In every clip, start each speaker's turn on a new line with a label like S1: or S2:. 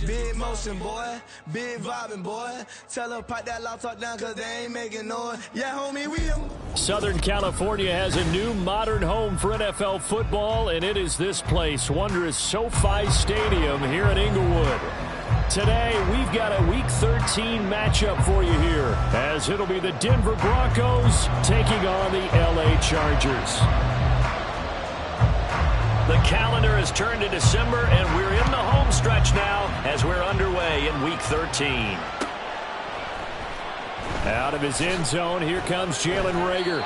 S1: Big motion, boy. Big vibing, boy. Tell her pipe that loud talk down because they ain't making noise. Yeah, homie, we them.
S2: Southern California has a new modern home for NFL football, and it is this place, wondrous SoFi Stadium here in Inglewood. Today, we've got a Week 13 matchup for you here, as it'll be the Denver Broncos taking on the LA Chargers. The calendar has turned to December, and we're in the home stretch now as we're underway in Week 13. Out of his end zone, here comes Jalen Reagor.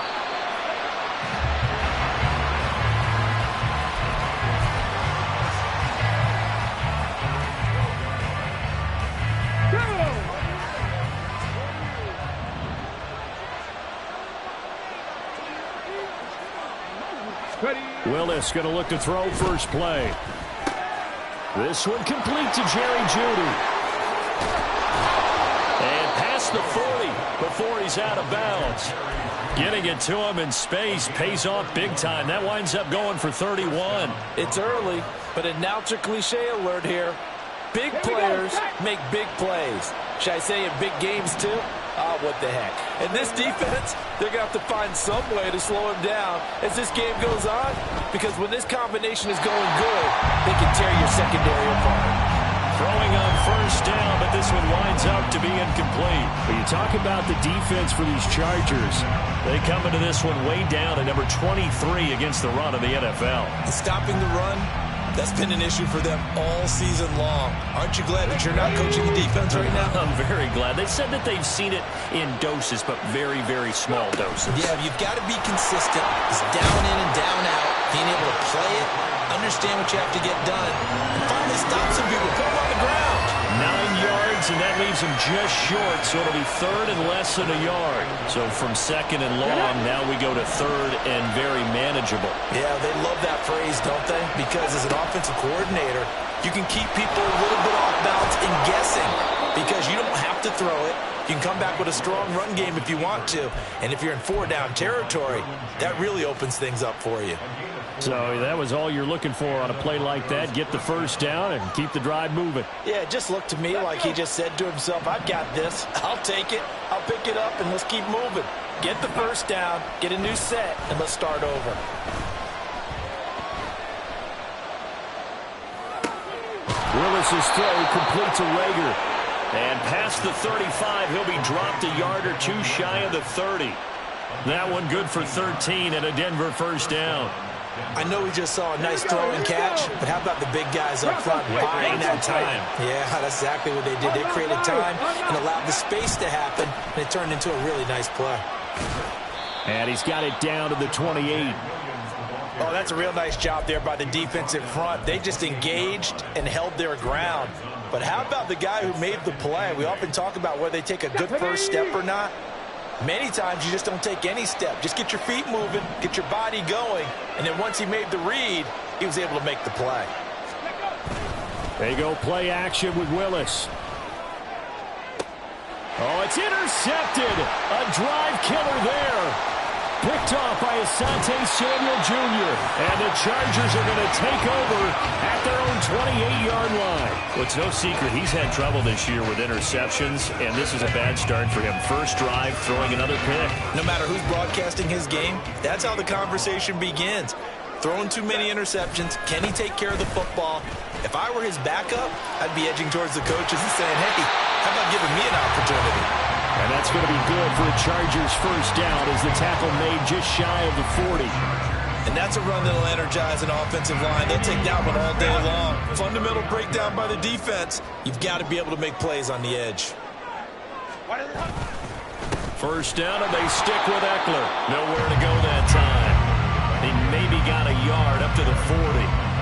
S2: Willis going to look to throw first play. This one complete to Jerry Jeudy. And past the 40 before he's out of bounds. Getting it to him in space pays off big time. That winds up going for 31.
S3: It's early, but announcer cliche alert here. Big players make big plays. Should I say in big games too? Ah, what the heck. And this defense, they're going to have to find some way to slow him down as this game goes on, because when this combination is going good, they can tear your secondary apart.
S2: Throwing on first down, but this one winds up to be incomplete. When you talk about the defense for these Chargers, they come into this one way down at number 23 against the run of the NFL.
S3: Stopping the run, that's been an issue for them all season long. Aren't you glad that you're not coaching the defense right now?
S2: I'm very glad. They said that they've seen it in doses, but very, very small doses.
S3: Yeah, you've got to be consistent. It's down in and down out. Being able to play it, understand what you have to get done, and finally stop some people, put them on the ground.
S2: 9 yards, and that leaves him just short, so it'll be third and less than a yard. So from second and long, now we go to third and very manageable.
S3: Yeah, they love that phrase, don't they? Because as an offensive coordinator, you can keep people a little bit off balance and guessing, because you don't have to throw it. You can come back with a strong run game if you want to. And if you're in 4-down territory, that really opens things up for you.
S2: So that was all you're looking for on a play like that. Get the first down and keep the drive moving.
S3: Yeah, it just looked to me like he just said to himself, I've got this. I'll take it. I'll pick it up, and let's keep moving. Get the first down, get a new set, and let's start over.
S2: Willis's throw complete to Reagor. And past the 35, he'll be dropped a yard or two shy of the 30. That one good for 13 and a Denver first down.
S3: I know we just saw a nice throw and catch, but how about the big guys up front buying that time? Yeah, that's exactly what they did. They created time and allowed the space to happen, and it turned into a really nice play.
S2: And he's got it down to the 28.
S3: Oh, that's a real nice job there by the defensive front. They just engaged and held their ground. But how about the guy who made the play? We often talk about whether they take a good first step or not. Many times you just don't take any step. Just get your feet moving, get your body going, and then once he made the read, he was able to make the play.
S2: They go play action with Willis. Oh, it's intercepted. A drive killer there. Picked off by Asante Samuel Jr. And the Chargers are going to take over at their own 28-yard line. Well, it's no secret he's had trouble this year with interceptions, and this is a bad start for him. First drive, throwing another pick.
S3: No matter who's broadcasting his game, that's how the conversation begins. Throwing too many interceptions. Can he take care of the football? If I were his backup, I'd be edging towards the coaches and saying, hey, how about giving me an opportunity?
S2: And that's going to be good for a Chargers first down as the tackle made just shy of the 40.
S3: And that's a run that'll energize an offensive line. They'll take that one all day long. Fundamental breakdown by the defense. You've got to be able to make plays on the edge.
S2: First down, and they stick with Eckler. Nowhere to go that time. He maybe got a yard up to the 40.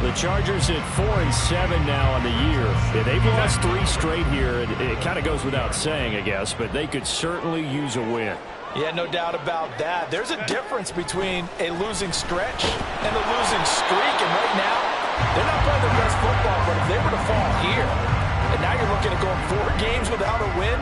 S2: The Chargers at 4-7 now on the year. They've lost 3 straight here. It kind of goes without saying, I guess, but they could certainly use a win.
S3: Yeah, no doubt about that. There's a difference between a losing stretch and a losing streak. And right now, they're not playing their best football, but if they were to fall here, and now you're looking at going 4 games without a win,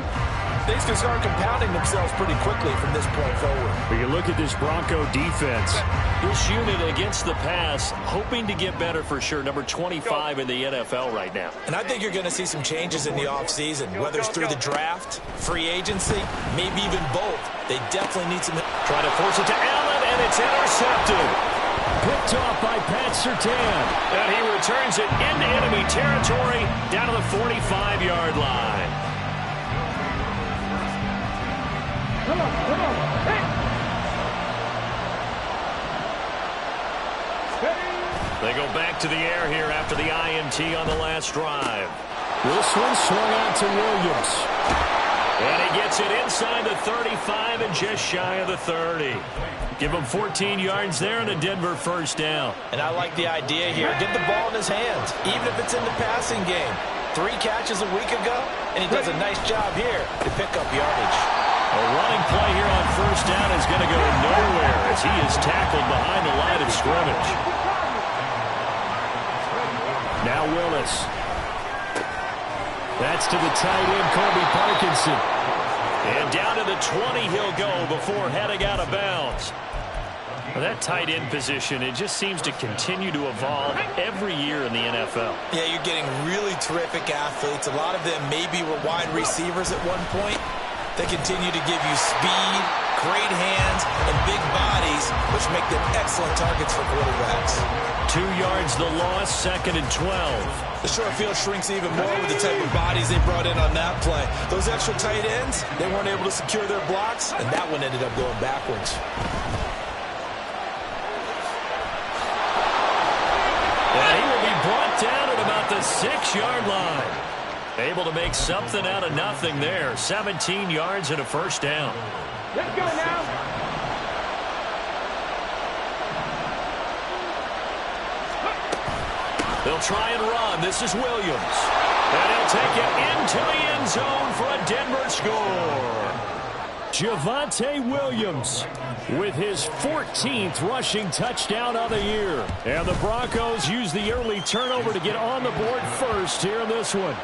S3: things can start compounding themselves pretty quickly from this point forward.
S2: When you look at this Bronco defense, this unit against the pass, hoping to get better for sure. Number 25 in the NFL right now.
S3: And I think you're going to see some changes in the offseason, whether it's through the draft, free agency, maybe even both. They definitely need some...
S2: Trying to force it to Allen, and it's intercepted. Picked off by Pat Surtain. And he returns it into enemy territory down to the 45-yard line.
S4: Come on. Hey!
S2: They go back to the air here after the INT on the last drive. This one swung out to Williams. And he gets it inside the 35 and just shy of the 30. Give him 14 yards there and a Denver first down.
S3: And I like the idea here. Get the ball in his hands, even if it's in the passing game. 3 catches a week ago, and he does a nice job here to pick up yardage.
S2: A running play here on first down is going to go nowhere as he is tackled behind the line of scrimmage. Now Willis. That's to the tight end, Colby Parkinson. And down to the 20 he'll go before heading out of bounds. Well, that tight end position, it just seems to continue to evolve every year in the NFL.
S3: Yeah, you're getting really terrific athletes. A lot of them maybe were wide receivers at one point. They continue to give you speed, great hands, and big bodies, which make them excellent targets for quarterbacks.
S2: 2 yards the loss, 2nd and 12.
S3: The short field shrinks even more with the type of bodies they brought in on that play. Those extra tight ends, they weren't able to secure their blocks, and that one ended up going backwards.
S2: And he will be brought down at about the 6-yard line. Able to make something out of nothing there. 17 yards and a first down.
S4: Let's go now.
S2: They'll try and run. This is Williams. And he'll take it into the end zone for a Denver score. Javonte Williams with his 14th rushing touchdown of the year. And the Broncos use the early turnover to get on the board first here in this one.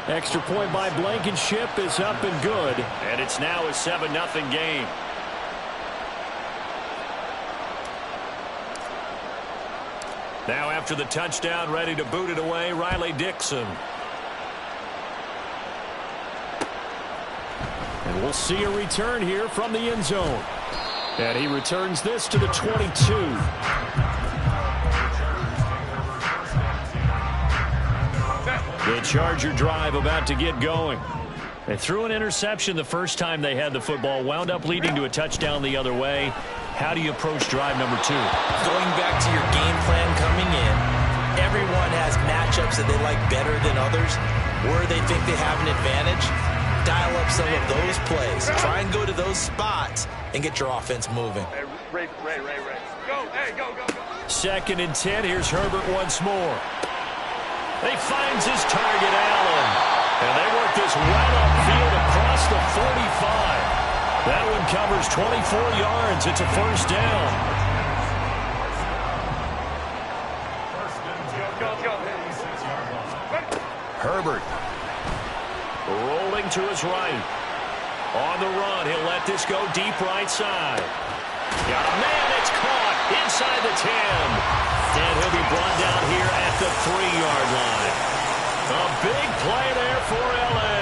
S2: Extra point by Blankenship is up and good. And it's now a 7-0 game. Now after the touchdown, ready to boot it away, Riley Dixon. And we'll see a return here from the end zone. And he returns this to the 22. The Charger drive about to get going. They threw an interception the first time they had the football, wound up leading to a touchdown the other way. How do you approach drive number 2?
S3: Going back to your game plan coming in, everyone has matchups that they like better than others, where they think they have an advantage. Dial up some of those plays. Try and go to those spots and get your offense moving.
S4: Ray. Go, hey, go.
S2: 2nd and 10. Here's Herbert once more. He finds his target, Allen. And they work this right upfield across the 45. That one covers 24 yards. It's a first down. Herbert rolling to his right. On the run, he'll let this go deep right side. Got a man, it's caught inside the 10. And he'll be brought down here at the 3-yard line. A big play there for L.A.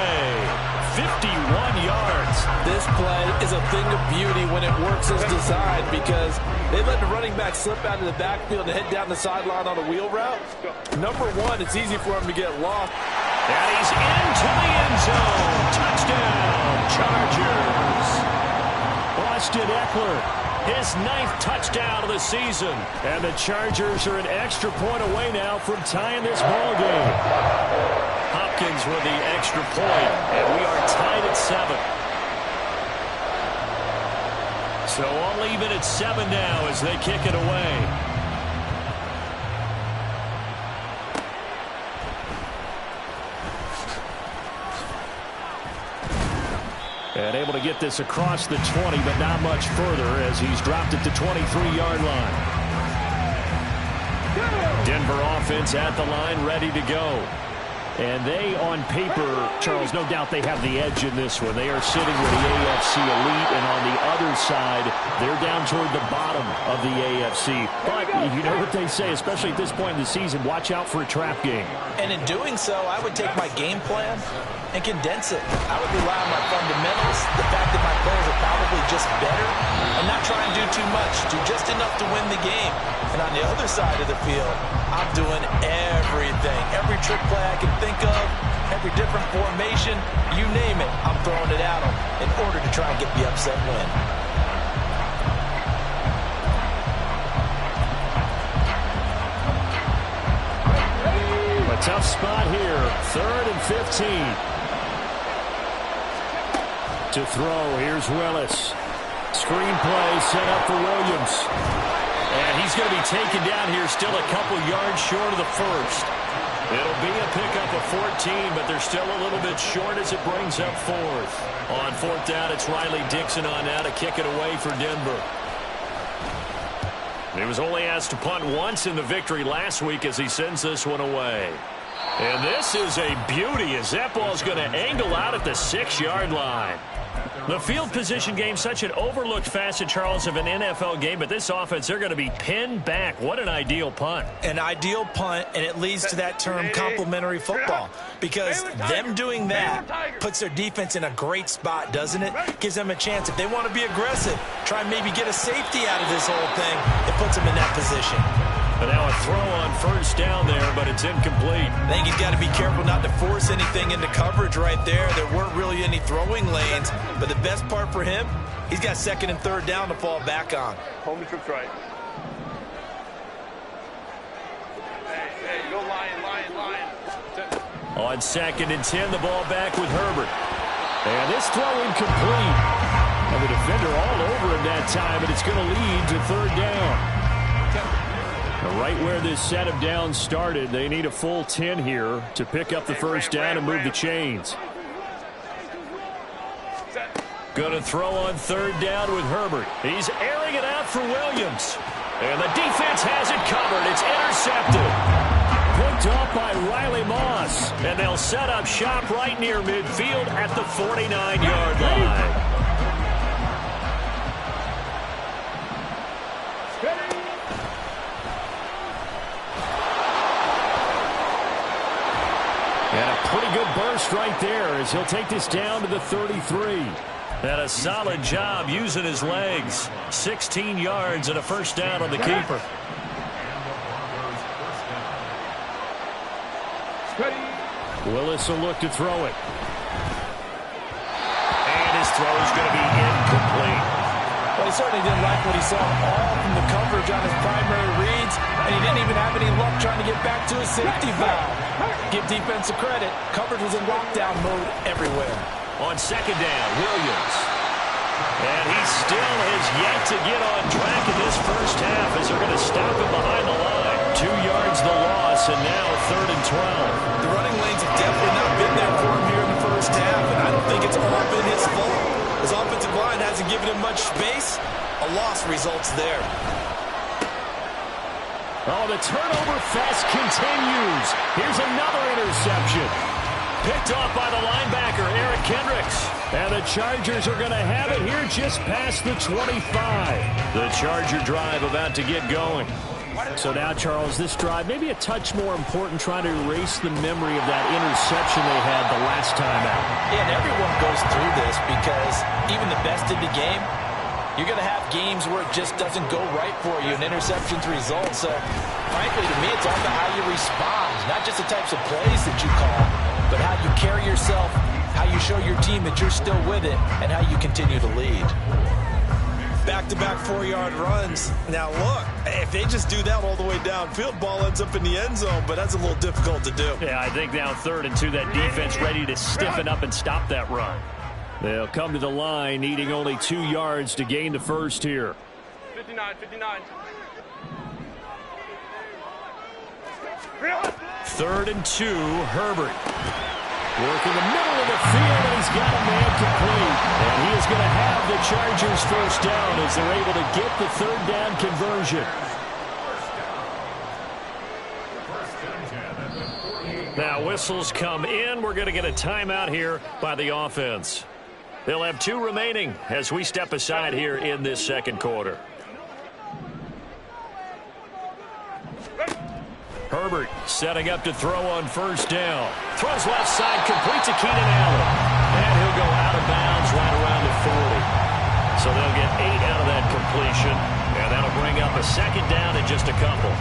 S2: 51 yards.
S3: This play is a thing of beauty when it works as designed because they let the running back slip out of the backfield and head down the sideline on a wheel route. Number one, it's easy for him to get lost.
S2: And he's into the end zone. Touchdown, Chargers. Austin Eckler, his 9th touchdown of the season. And the Chargers are an extra point away now from tying this ball game. Hopkins with the extra point, and we are tied at 7. So all even at 7 now as they kick it away. And able to get this across the 20, but not much further as he's dropped it to 23-yard line. Denver offense at the line, ready to go. And they, on paper, Charles, no doubt they have the edge in this one. They are sitting with the AFC elite, and on the other side, they're down toward the bottom of the AFC. But you know what they say, especially at this point in the season, watch out for a trap game.
S3: And in doing so, I would take my game plan and condense it. I would rely on my fundamentals, the fact that my players are probably just better, and not try and do too much, do just enough to win the game. And on the other side of the field, I'm doing everything. Every trick play I can think of, every different formation, you name it, I'm throwing it at them in order to try and get the upset win.
S2: A tough spot here, 3rd and 15. To throw, here's Willis. Screen play set up for Williams. And he's going to be taken down here, still a couple yards short of the first. It'll be a pickup of 14, but they're still a little bit short as it brings up 4th. On 4th down, it's Riley Dixon on now to kick it away for Denver. He was only asked to punt once in the victory last week as he sends this one away. And this is a beauty as that ball's going to angle out at the 6-yard line. The field position game, such an overlooked facet, Charles, of an NFL game, but this offense, they're going to be pinned back. What an ideal punt.
S3: An ideal punt, and it leads to that term complementary football, because them doing that puts their defense in a great spot, doesn't it? Gives them a chance. If they want to be aggressive, try and maybe get a safety out of this whole thing, it puts them in that position.
S2: But now a throw on 1st down there, but it's incomplete.
S3: I think he's got to be careful not to force anything into coverage right there. There weren't really any throwing lanes, but the best part for him, he's got 2nd and 3rd down to fall back on.
S4: Homie trips right. Hey, go lion.
S2: On 2nd and 10, the ball back with Herbert. And this throw incomplete. And the defender all over him that time, and it's going to lead to 3rd down. Right where this set of downs started, they need a full 10 here to pick up the 1st down and move the chains. Going to throw on 3rd down with Herbert. He's airing it out for Williams. And the defense has it covered. It's intercepted. Picked up by Riley Moss. And they'll set up shop right near midfield at the 49-yard line. And a pretty good burst right there as he'll take this down to the 33. And a solid job using his legs. 16 yards and a 1st down on the keeper. Willis will look to throw it. And his throw is going to be incomplete.
S3: Well, he certainly didn't like what he saw all from the coverage on his primary reads, and he didn't even have any luck trying to get back to his safety valve. Give defensive credit. Coverage was in lockdown mode everywhere.
S2: On 2nd down, Williams. And he still has yet to get on track in this 1st half as they're going to stop him behind the line. 2 yards the loss, and now 3rd and 12.
S3: The running lanes have definitely not been there for him here in the 1st half, and I don't think it's all been his fault. His offensive line hasn't given him much space. A loss results there.
S2: Oh, the turnover fest continues. Here's another interception. Picked off by the linebacker, Eric Kendricks. And the Chargers are going to have it here just past the 25. The Charger drive about to get going. So now, Charles, this drive maybe a touch more important, trying to erase the memory of that interception they had the last time out.
S3: Yeah, and everyone goes through this because even the best in the game, you're going to have games where it just doesn't go right for you, and interceptions result. So, frankly, to me, it's all about how you respond, not just the types of plays that you call, but how you carry yourself, how you show your team that you're still with it, and how you continue to lead. Back-to-back 4-yard runs. Now, look, if they just do that all the way downfield, ball ends up in the end zone, but that's a little difficult to do.
S2: Yeah, I think now 3rd and 2, that defense ready to stiffen up and stop that run. They'll come to the line, needing only 2 yards to gain the 1st here.
S4: 59.
S2: 3rd and 2, Herbert. Working the middle of the field, and he's got a man complete. And he is going to have the Chargers 1st down as they're able to get the 3rd down conversion. Now whistles come in. We're going to get a timeout here by the offense. They'll have 2 remaining as we step aside here in this second quarter. Herbert setting up to throw on first down. Throws left side, completes to Keenan Allen. And he'll go out of bounds right around the 40. So they'll get 8 out of that completion. And that'll bring up a second down in just a couple.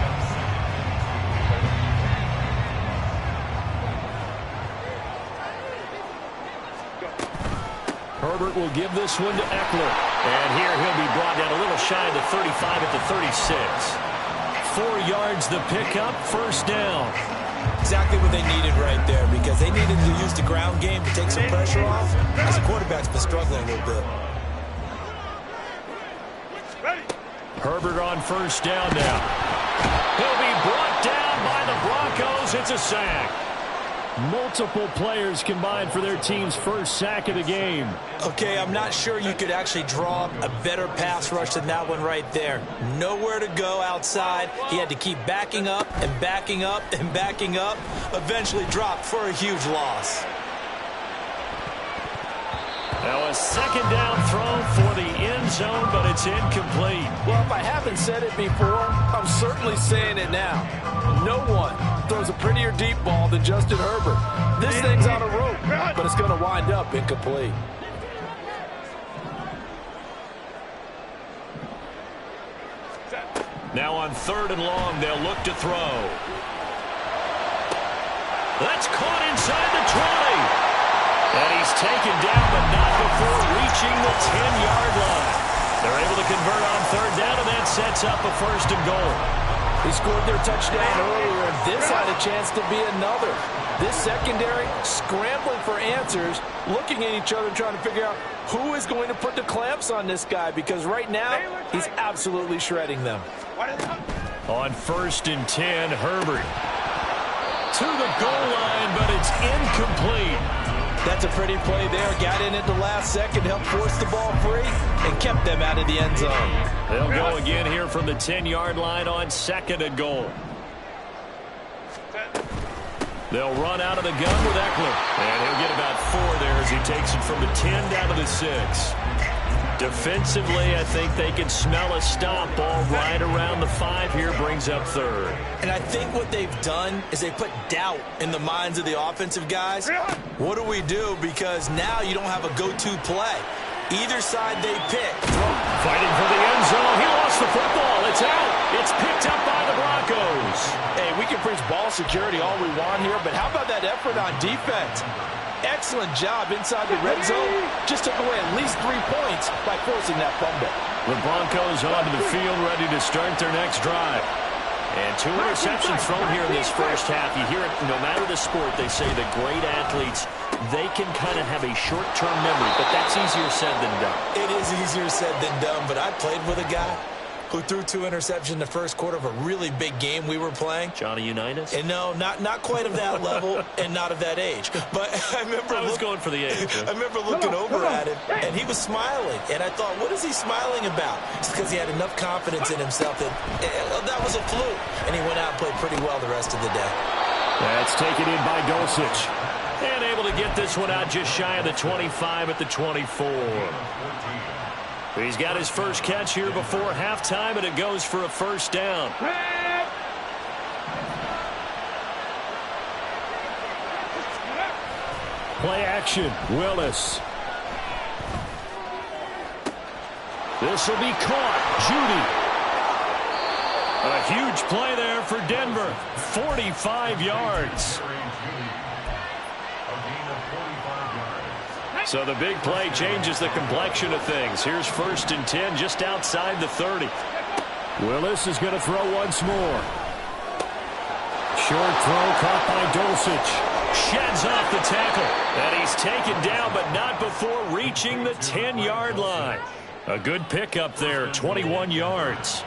S2: Herbert will give this one to Eckler. And here he'll be brought down a little shy of the 35 at the 36. 4 yards the pickup, first down.
S3: Exactly what they needed right there, because they needed to use the ground game to take some pressure off, as the quarterback's been struggling a little bit.
S2: Herbert on first down now. He'll be brought down by the Broncos. It's a sack. Multiple players combined for their team's first sack of the game.
S3: Okay, I'm not sure you could actually draw a better pass rush than that one right there. Nowhere to go outside. He had to keep backing up and backing up and backing up. Eventually dropped for a huge loss.
S2: Now a second down throw for the end zone, but it's incomplete.
S5: Well, if I haven't said it before, I'm certainly saying it now. No one throws a prettier deep ball than Justin Herbert. This thing's on a rope, but it's going to wind up incomplete.
S2: Now on 3rd and long, they'll look to throw. That's caught inside the 20. And he's taken down, but not before reaching the 10-yard line. They're able to convert on 3rd down, and that sets up a 1st and goal.
S5: They scored their touchdown earlier, and this had a chance to be another. This secondary scrambling for answers, looking at each other, trying to figure out who is going to put the clamps on this guy, because right now he's absolutely shredding them.
S2: On 1st and 10, Herbert to the goal line, but it's incomplete.
S5: That's a pretty play there. Got in at the last second, helped force the ball free, and kept them out of the end zone.
S2: They'll go again here from the 10-yard line on 2nd and goal. They'll run out of the gun with Eckler. And he'll get about 4 there as he takes it from the 10 down to the 6. Defensively, I think they can smell a stop. Ball right around the 5 here, brings up 3rd.
S3: And I think what they've done is they put doubt in the minds of the offensive guys. What do we do? Because now you don't have a go-to play. Either side they pick.
S2: Fighting for the end zone. He lost the football. It's out. It's picked up by the Broncos.
S5: Hey, we can preach ball security all we want here, but how about that effort on defense? Excellent job inside the red zone. Just took away at least 3 points by forcing that fumble.
S2: The Broncos onto the field, ready to start their next drive. And 2 interceptions thrown here in this first half. You hear it, no matter the sport, they say the great athletes, they can kind of have a short-term memory, but that's easier said than done.
S3: It is easier said than done, but I played with a guy who threw 2 interceptions in the first quarter of a really big game we were playing.
S2: Johnny Unitas?
S3: And no, not quite of that level and not of that age. But I remember
S2: I was going for the age.
S3: I remember looking over at him, and he was smiling. And I thought, what is he smiling about? It's because he had enough confidence in himself that that was a fluke. And he went out and played pretty well the rest of the day.
S2: That's taken in by Dulcich. And able to get this one out just shy of the 25 at the 24. He's got his first catch here before halftime, and it goes for a 1st down. Play action, Willis. This will be caught. Judy. A huge play there for Denver. 45 yards. So the big play changes the complexion of things. Here's 1st and 10 just outside the 30. Willis is going to throw once more. Short throw caught by Dulcich. Sheds off the tackle. And he's taken down, but not before reaching the 10-yard line. A good pickup there, 21 yards.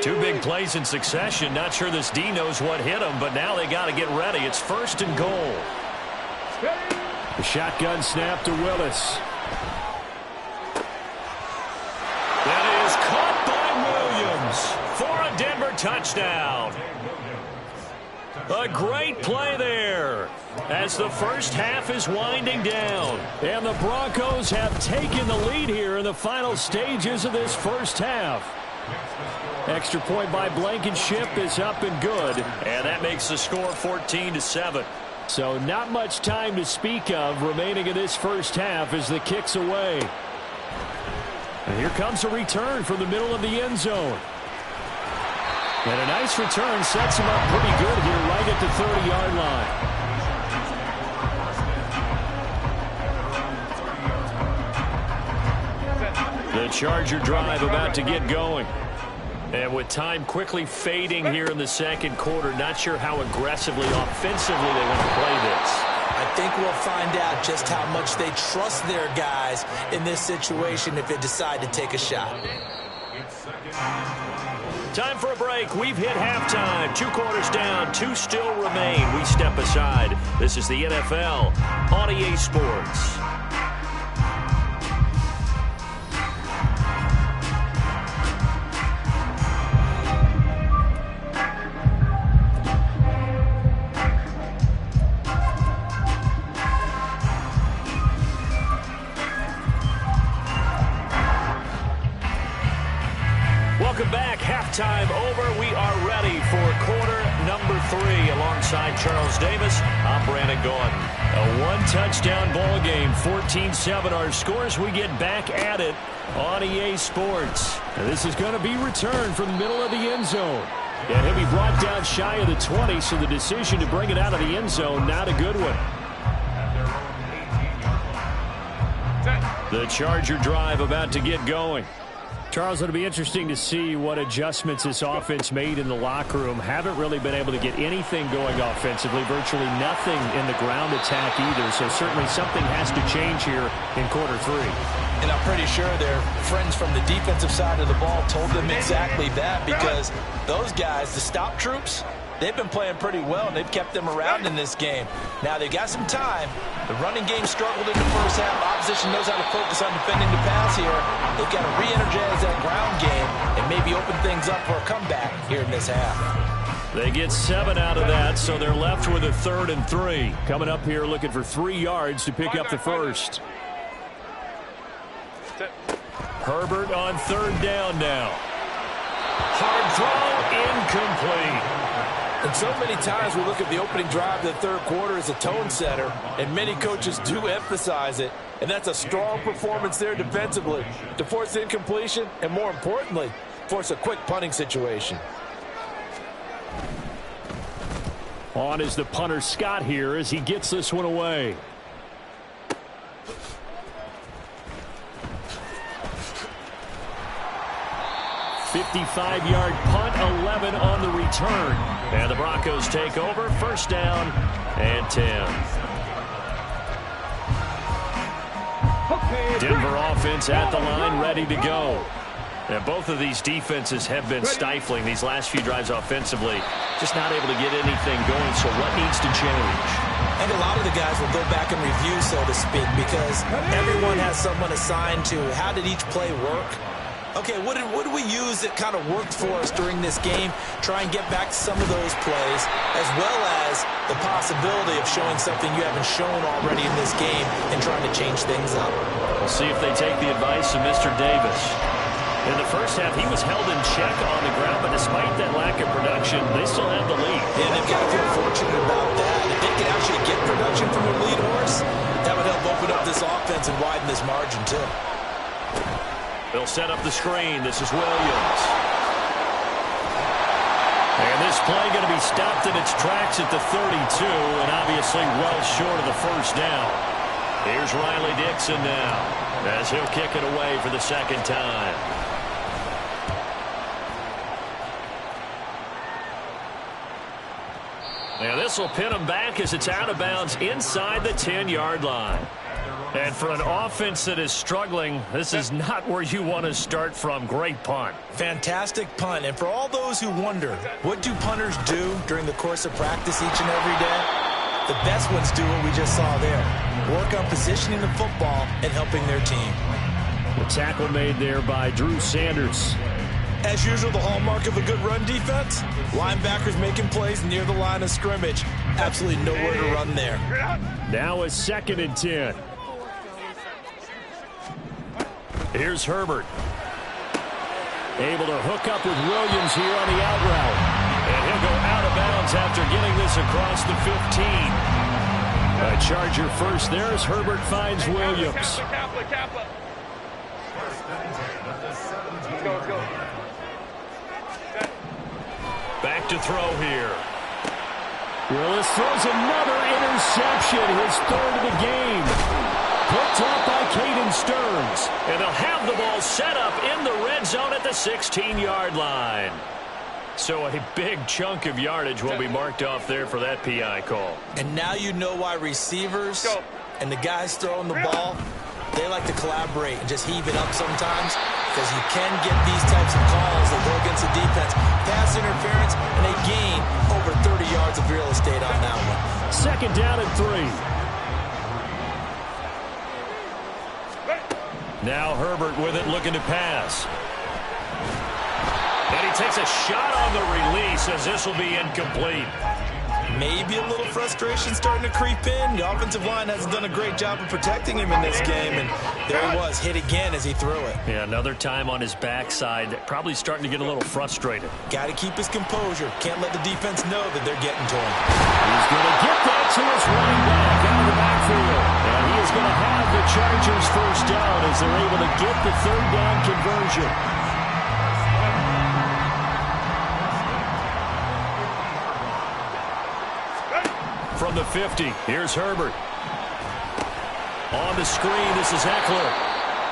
S2: 2 big plays in succession. Not sure this D knows what hit him, but now they got to get ready. It's 1st and goal. The shotgun snap to Willis. That is caught by Williams for a Denver touchdown. A great play there as the first half is winding down. And the Broncos have taken the lead here in the final stages of this first half. Extra point by Blankenship is up and good. And that makes the score 14-7. So not much time to speak of remaining in this first half as the kick's away. And here comes a return from the middle of the end zone. And a nice return sets him up pretty good here right at the 30-yard line. The Charger drive about to get going. And with time quickly fading here in the second quarter, not sure how aggressively, offensively they want to play this.
S3: I think we'll find out just how much they trust their guys in this situation if they decide to take a shot.
S2: Time for a break. We've hit halftime. 2 quarters down, 2 still remain. We step aside. This is the NFL on EA Sports. Welcome back. Halftime over. We are ready for quarter number 3. Alongside Charles Davis, I'm Brandon Gordon. A 1-touchdown ball game. 14-7 our scores. We get back at it on EA Sports. And this is going to be returned from the middle of the end zone. And he'll be brought down shy of the 20, so the decision to bring it out of the end zone, not a good one. The Charger drive about to get going. Charles, it'll be interesting to see what adjustments this offense made in the locker room. Haven't really been able to get anything going offensively, virtually nothing in the ground attack either. So certainly something has to change here in quarter 3.
S3: And I'm pretty sure their friends from the defensive side of the ball told them exactly that, because those guys, the stop troops, they've been playing pretty well, and they've kept them around in this game. Now, they've got some time. The running game struggled in the first half. Opposition knows how to focus on defending the pass here. They've got to re-energize that ground game and maybe open things up for a comeback here in this half.
S2: They get 7 out of that, so they're left with a 3rd and 3. Coming up here looking for 3 yards to pick up the first. Herbert on 3rd down now. Hard throw, incomplete.
S5: And so many times we look at the opening drive of the third quarter as a tone setter, and many coaches do emphasize it, and that's a strong performance there defensively to force incompletion and, more importantly, force a quick punting situation.
S2: On is the punter Scott here as he gets this one away. $55-yard punt, 11 on the return. And the Broncos take over, 1st down and 10. Denver offense at the line, ready to go. And both of these defenses have been stifling these last few drives offensively. Just not able to get anything going, so what needs to change?
S3: And a lot of the guys will go back and review, so to speak, because everyone has someone assigned to how did each play work. Okay, what did we use that kind of worked for us during this game? Try and get back to some of those plays, as well as the possibility of showing something you haven't shown already in this game and trying to change things up.
S2: We'll see if they take the advice of Mr. Davis. In the first half, he was held in check on the ground, but despite that lack of production, they still have the lead.
S3: And they've got to feel fortunate about that. If they could actually get production from their lead horse, that would help open up this offense and widen this margin, too.
S2: They'll set up the screen. This is Williams. And this play going to be stopped in its tracks at the 32, and obviously well short of the 1st down. Here's Riley Dixon now, as he'll kick it away for the 2nd time. Now this will pin them back as it's out of bounds inside the 10-yard line. And for an offense that is struggling, this is not where you want to start from. Great punt.
S3: Fantastic punt. And for all those who wonder, what do punters do during the course of practice each and every day? The best ones do what we just saw there. Work on positioning the football and helping their team.
S2: The tackle made there by Drew Sanders.
S3: As usual, the hallmark of a good run defense, linebackers making plays near the line of scrimmage. Absolutely nowhere to run there.
S2: Now a 2nd and 10. Here's Herbert. Able to hook up with Williams here on the out route. And he'll go out of bounds after getting this across the 15. A Charger first there as Herbert finds Williams.
S4: Let's go.
S2: Back to throw here. Willis throws another interception, his 3rd of the game. Picked off by Caden Stearns. And they'll have the ball set up in the red zone at the 16-yard line. So a big chunk of yardage will be marked off there for that PI call.
S3: And now you know why receivers and the guys throwing the ball, they like to collaborate and just heave it up sometimes, because you can get these types of calls that go against the defense. Pass interference, and they gain over 30 yards of real estate on that one.
S2: 2nd down and 3. Now Herbert with it, looking to pass. And he takes a shot on the release as this will be incomplete.
S3: Maybe a little frustration starting to creep in. The offensive line hasn't done a great job of protecting him in this game, and there he was, hit again as he threw it.
S2: Yeah, another time on his backside, probably starting to get a little frustrated.
S3: Got to keep his composure. Can't let the defense know that they're getting to him.
S2: He's going to get that to his running back out of the backfield. And he is going to have the Chargers first down as they're able to get the 3rd down conversion. From the 50, here's Herbert. On the screen, this is Eckler.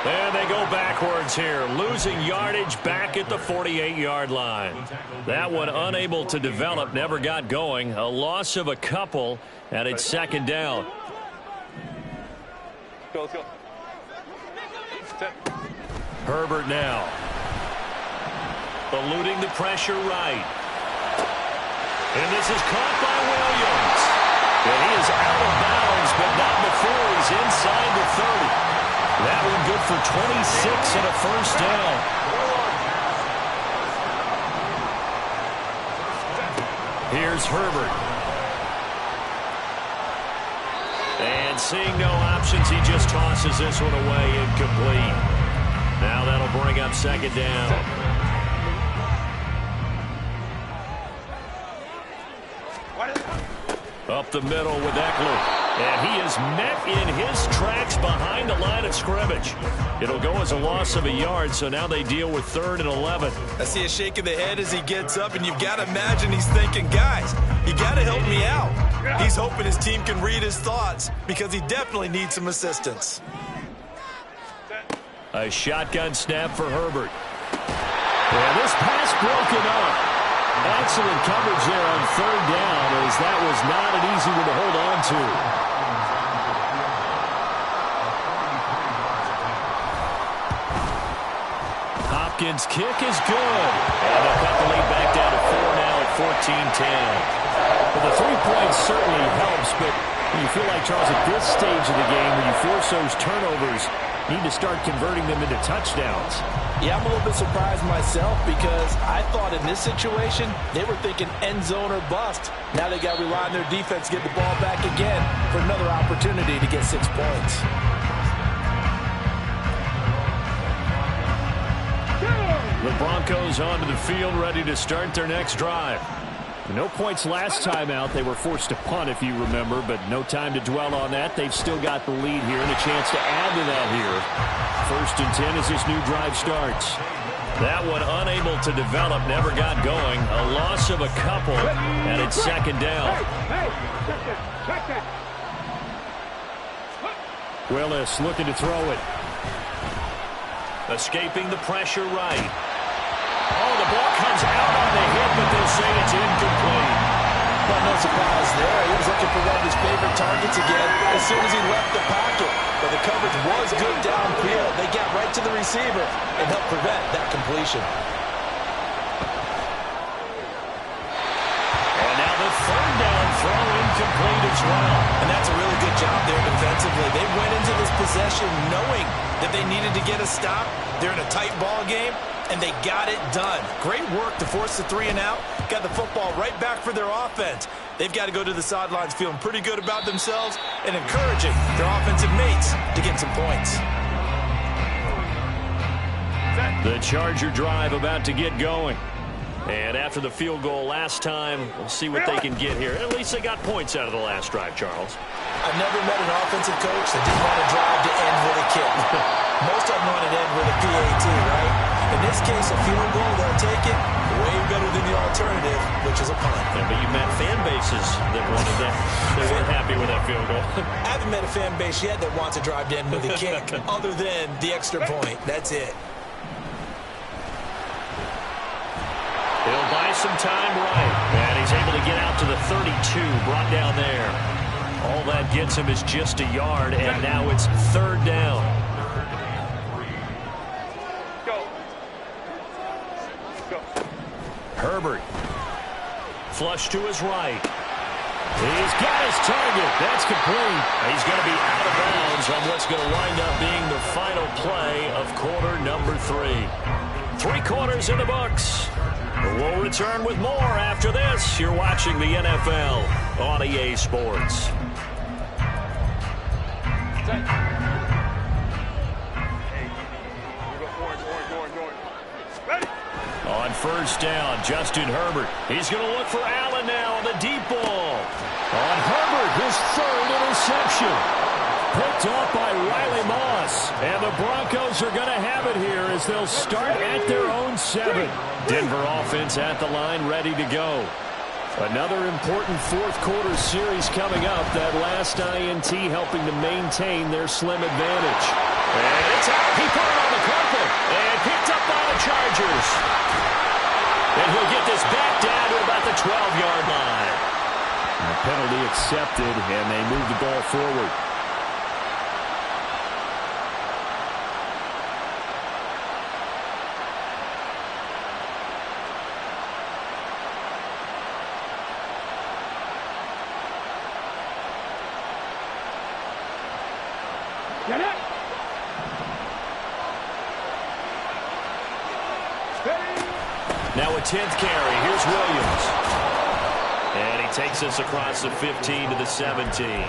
S2: And they go backwards here, losing yardage back at the 48-yard line. That one unable to develop, never got going. A loss of a couple, and it's 2nd down.
S4: Let's go.
S2: Herbert now. Eluding the pressure right. And this is caught by Williams. And he is out of bounds, but not before he's inside the 30. That one good for 26 and a first down. Here's Herbert. And seeing no options, he just tosses this one away, incomplete. Now that'll bring up 2nd down. Up the middle with Eckler. And he is met in his tracks behind the line of scrimmage. It'll go as a loss of a yard, so now they deal with 3rd and 11.
S3: I see a shake of the head as he gets up, and you've got to imagine he's thinking, guys, you got to help me out. He's hoping his team can read his thoughts because he definitely needs some assistance.
S2: A shotgun snap for Herbert. And this pass broken up. Excellent coverage there on 3rd down, as that was not an easy one to hold on to. Hopkins' kick is good. And they'll cut the lead back down to 4 now at 14-10. Well, the 3 points certainly helps, but you feel like, Charles, at this stage of the game, when you force those turnovers, need to start converting them into touchdowns.
S5: Yeah, I'm a little bit surprised myself because I thought in this situation they were thinking end zone or bust. Now they got to rely on their defense to get the ball back again for another opportunity to get 6 points.
S2: The Broncos onto the field, ready to start their next drive. No points last time out. They were forced to punt, if you remember, but no time to dwell on that. They've still got the lead here and a chance to add to that here. 1st and 10 as this new drive starts. That one unable to develop, never got going. A loss of a couple, and it's 2nd down. Willis looking to throw it. Escaping the pressure right. Oh, the ball comes out on the hit, but they'll say it's incomplete.
S5: Well, no surprise there. He was looking for one of his favorite targets again as soon as he left the pocket. But the coverage was good downfield. They got right to the receiver and helped prevent that completion.
S2: And now the 3rd down throw incomplete as
S5: pitch well, and that's a really good job there defensively. They went into this possession knowing that they needed to get a stop. They're in a tight ball game, and they got it done. Great work to force the 3 and out. Got the football right back for their offense. They've got to go to the sidelines feeling pretty good about themselves and encouraging their offensive mates to get some points.
S2: The Charger drive about to get going. And after the field goal last time, we'll see what they can get here. At least they got points out of the last drive, Charles.
S5: I've never met an offensive coach that didn't want to drive to end with a kick. Most of them want to end with a PAT, right? In this case, a field goal, they'll take it way better than the alternative, which is a punt.
S2: Yeah, but you met fan bases that wanted that. They weren't happy with that field goal.
S5: I haven't met a fan base yet that wants to drive to end with a kick other than the extra point. That's it.
S2: He'll buy some time right. And he's able to get out to the 32, brought down there. All that gets him is just a yard, and now it's 3rd down.
S4: Go. Go.
S2: Herbert. Flush to his right. He's got his target. That's complete. He's going to be out of bounds on what's going to wind up being the final play of quarter number 3. 3 quarters in the books. We'll return with more after this. You're watching the NFL on EA Sports. On 1st down, Justin Herbert. He's going to look for Allen now on the deep ball. On Herbert, his 3rd interception. Picked off by Riley Moss. And the Broncos are going to have it here as they'll start at their own 7. Denver offense at the line, ready to go. Another important 4th quarter series coming up. That last INT helping to maintain their slim advantage. And it's out. He put it on the carpet. And picked up by the Chargers. And he'll get this back down to about the 12-yard line. And the penalty accepted, and they move the ball forward.
S4: Get it.
S2: Now a 10th carry. Here's Williams. And he takes us across the 15 to the 17.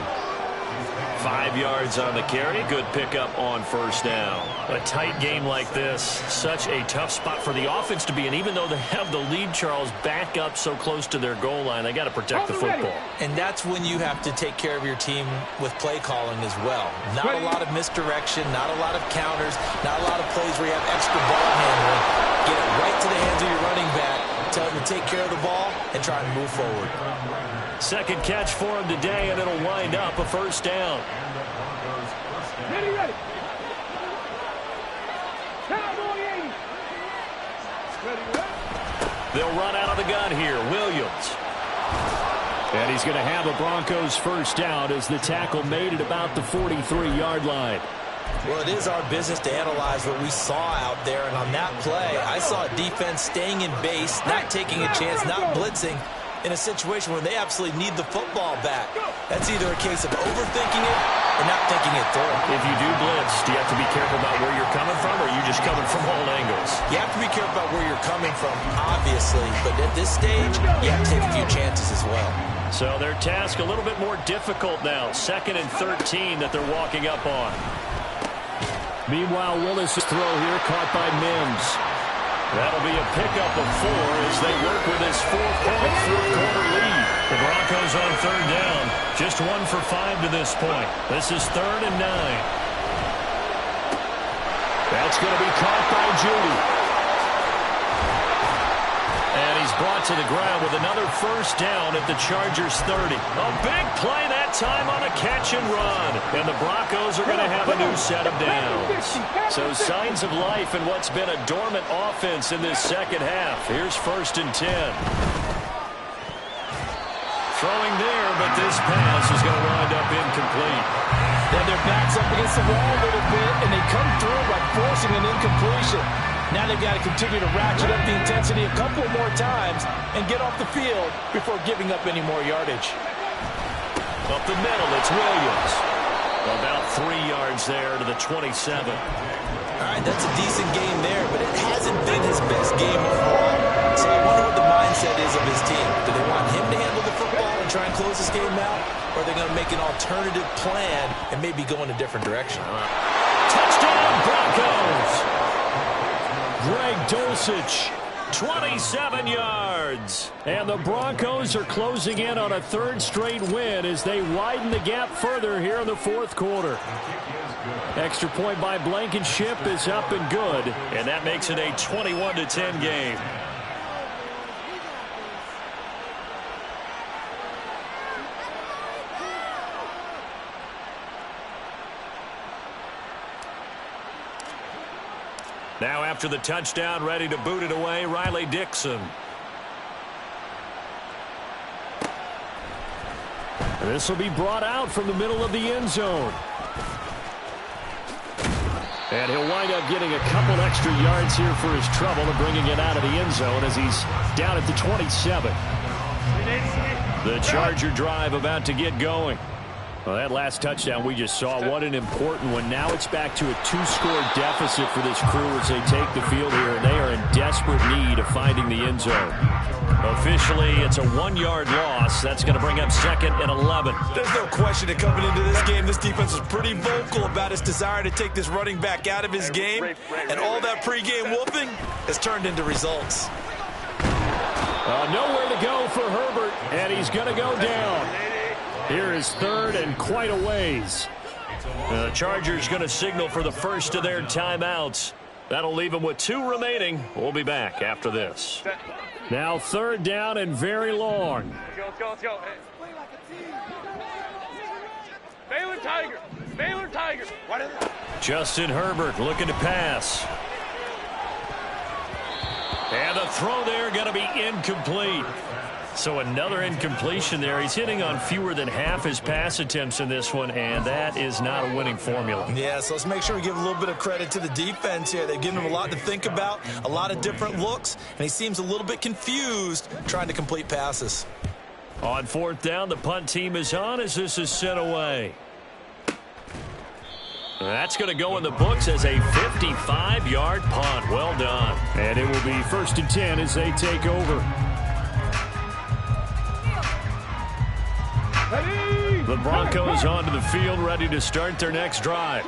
S2: 5 yards on the carry. Good pickup on 1st down. A tight game like this, such a tough spot for the offense to be in. Even though they have the lead, Charles, back up so close to their goal line, they got to protect the football.
S5: And that's when you have to take care of your team with play calling as well. Not a lot of misdirection, not a lot of counters, not a lot of plays where you have extra ball handling. Get it right to the hands of your running back, tell him to take care of the ball, and try and move forward.
S2: 2nd catch for him today, and it'll wind up a 1st down.
S4: Ready.
S2: They'll run out of the gun here. Williams. And he's going to have a Broncos 1st down as the tackle made it about the 43-yard line.
S5: Well, it is our business to analyze what we saw out there, and on that play, I saw a defense staying in base, not taking a chance, not blitzing, in a situation where they absolutely need the football back. That's either a case of overthinking it or not thinking it through.
S2: If you do blitz, do you have to be careful about where you're coming from, or are you just coming from all angles?
S5: You have to be careful about where you're coming from, obviously, but at this stage, you have to take a few chances as well.
S2: So their task a little bit more difficult now. 2nd and 13 that they're walking up on. Meanwhile, Willis' throw here caught by Mims. That'll be a pickup of 4 as they work with this 4-point 4th-quarter lead. The Broncos on 3rd down. Just 1 for 5 to this point. This is 3rd and 9. That's going to be caught by Judy. And he's brought to the ground with another 1st down at the Chargers 30. A big play that time on a catch and run. And the Broncos are going to have a new set of downs. So signs of life in what's been a dormant offense in this 2nd half. Here's 1st and 10. Throwing there, but this pass is going to wind up incomplete.
S5: Then their backs up against the wall a little bit, and they come through by forcing an incompletion. Now they've got to continue to ratchet up the intensity a couple more times and get off the field before giving up any more yardage.
S2: Up the middle, it's Williams. About 3 yards there to the 27.
S3: All right, that's a decent game there, but it hasn't been his best game overall. So I wonder what the mindset is of his team. Do they want him to handle the football and try and close this game out? Or are they going to make an alternative plan and maybe go in a different direction?
S2: Touchdown, Broncos! Greg Dulcich, 27 yards. And the Broncos are closing in on a third straight win as they widen the gap further here in the fourth quarter. Extra point by Blankenship is up and good. And that makes it a 21-10 game. Now after the touchdown, ready to boot it away, Riley Dixon. This will be brought out from the middle of the end zone. And he'll wind up getting a couple extra yards here for his trouble and bringing it out of the end zone as he's down at the 27. The Charger drive about to get going. Well, that last touchdown we just saw, what an important one. Now it's back to a 2-score deficit for this crew as they take the field here, and they are in desperate need of finding the end zone. Officially, it's a 1-yard loss. That's going to bring up 2nd and 11.
S3: There's no question that coming into this game, this defense was pretty vocal about its desire to take this running back out of his game, and all that pregame whooping has turned into results.
S2: Nowhere to go for Herbert, and he's going to go down. Here is 3rd and quite a ways. The Chargers going to signal for the first of their timeouts. That'll leave them with 2 remaining. We'll be back after this. Now 3rd down and very long.
S4: Let's go, let's go. Baylor Tiger. Baylor Tiger.
S2: Justin Herbert looking to pass. And the throw there going to be incomplete. So another incompletion there. He's hitting on fewer than half his pass attempts in this one, and that is not a winning formula.
S3: Yeah, so let's make sure we give a little bit of credit to the defense here. They've given him a lot to think about, a lot of different looks, and he seems a little bit confused trying to complete passes.
S2: On 4th down, the punt team is on as this is sent away. That's going to go in the books as a 55-yard punt. Well done. And it will be 1st and 10 as they take over. The Broncos onto the field, ready to start their next drive.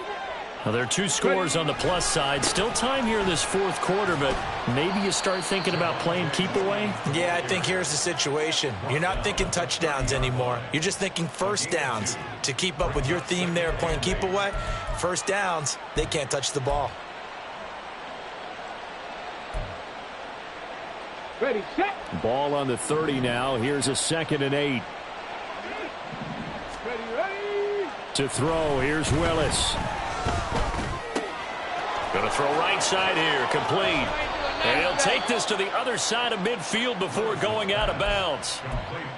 S2: Now, there are 2 scores on the plus side. Still time here in this 4th quarter, but maybe you start thinking about playing keep away?
S3: Yeah, I think here's the situation. You're not thinking touchdowns anymore. You're just thinking first downs. To keep up with your theme there, playing keep away, first downs, they can't touch the ball.
S4: Ready, set.
S2: Ball on the 30 now. Here's a 2nd and 8.
S4: Ready.
S2: To throw, here's Willis. Going to throw right side here, complete. And he'll take this to the other side of midfield before going out of bounds.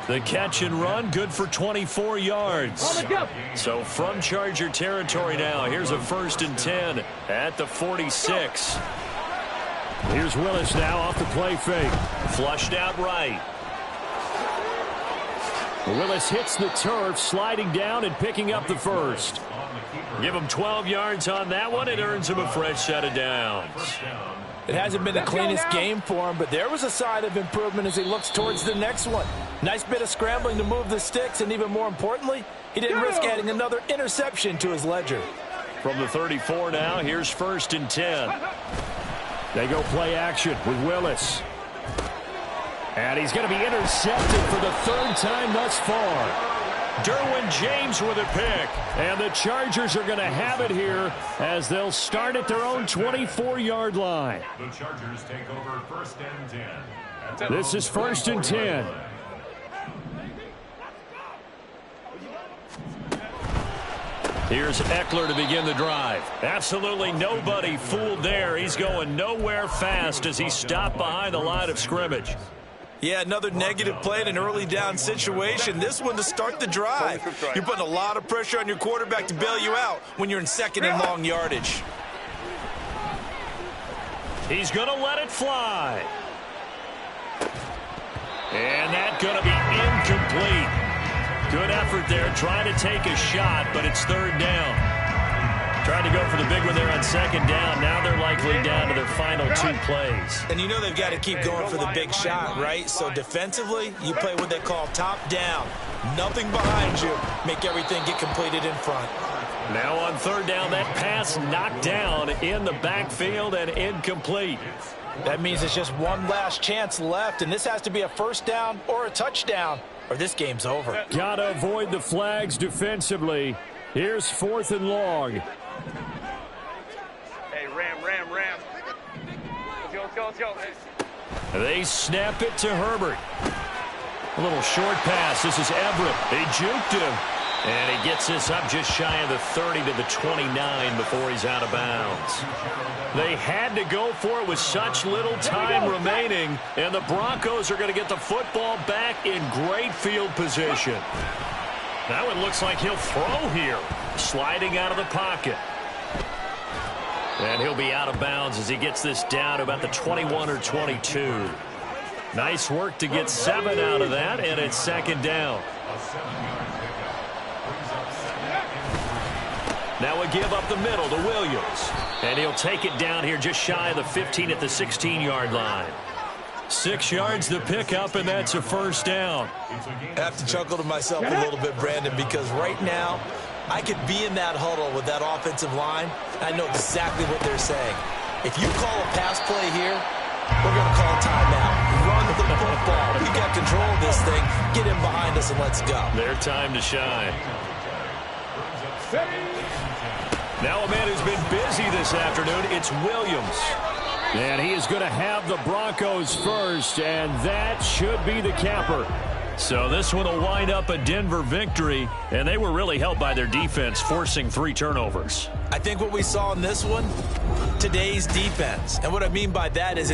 S2: The catch and run, good for 24 yards. So from Charger territory now, here's a 1st and 10 at the 46. Here's Willis now off the play fake. Flushed out right. Willis hits the turf, sliding down and picking up the 1st. Give him 12 yards on that one. It earns him a fresh set of downs.
S5: It hasn't been the cleanest game for him, but there was a sign of improvement as he looks towards the next one. Nice bit of scrambling to move the sticks, and even more importantly, he didn't risk adding another interception to his ledger.
S2: From the 34 now, here's 1st and 10. They go play action with Willis. And he's going to be intercepted for the 3rd time thus far. Derwin James with a pick. And the Chargers are going to have it here as they'll start at their own 24-yard line.
S6: The Chargers take over 1st and 10.
S2: This is 1st and 10. Here's Eckler to begin the drive. Absolutely nobody fooled there. He's going nowhere fast as he stopped behind the line of scrimmage.
S3: Yeah, another negative play in an early down situation. This one to start the drive. You're putting a lot of pressure on your quarterback to bail you out when you're in 2nd and long yardage.
S2: He's going to let it fly. And that's going to be incomplete. Good effort there, trying to take a shot, but it's third down. Tried to go for the big one there on second down. Now they're likely down to their final 2 plays.
S3: And you know they've got to keep going for the big shot, right? So defensively, you play what they call top down. Nothing behind you. Make everything get completed in front.
S2: Now on third down, that pass knocked down in the backfield and incomplete.
S3: That means it's just one last chance left, and this has to be a first down or a touchdown, or this game's over.
S2: Got to avoid the flags defensively. Here's 4th and long.
S4: Hey, Ram. Let's go.
S2: They snap it to Herbert. A little short pass. This is Everett. They juked him. And he gets this up just shy of the 30 to the 29 before he's out of bounds. They had to go for it with such little time remaining. And the Broncos are going to get the football back in great field position. Now it looks like he'll throw here. Sliding out of the pocket. And he'll be out of bounds as he gets this down to about the 21 or 22. Nice work to get 7 out of that, and it's second down. Now a give up the middle to Williams. And he'll take it down here just shy of the 15 at the 16-yard line. 6 yards the pickup, and that's a first down.
S3: I have to chuckle to myself a little bit, Brandon, because right now I could be in that huddle with that offensive line. I know exactly what they're saying. If you call a pass play here, we're going to call a timeout. Run the football. We got control of this thing. Get in behind us and let's go.
S2: Their time to shine. Now a man who's been busy this afternoon, it's Williams. And he is going to have the Broncos first, and that should be the capper. So this one will wind up a Denver victory, and they were really helped by their defense, forcing 3 turnovers.
S3: I think what we saw in this one, today's defense. And what I mean by that is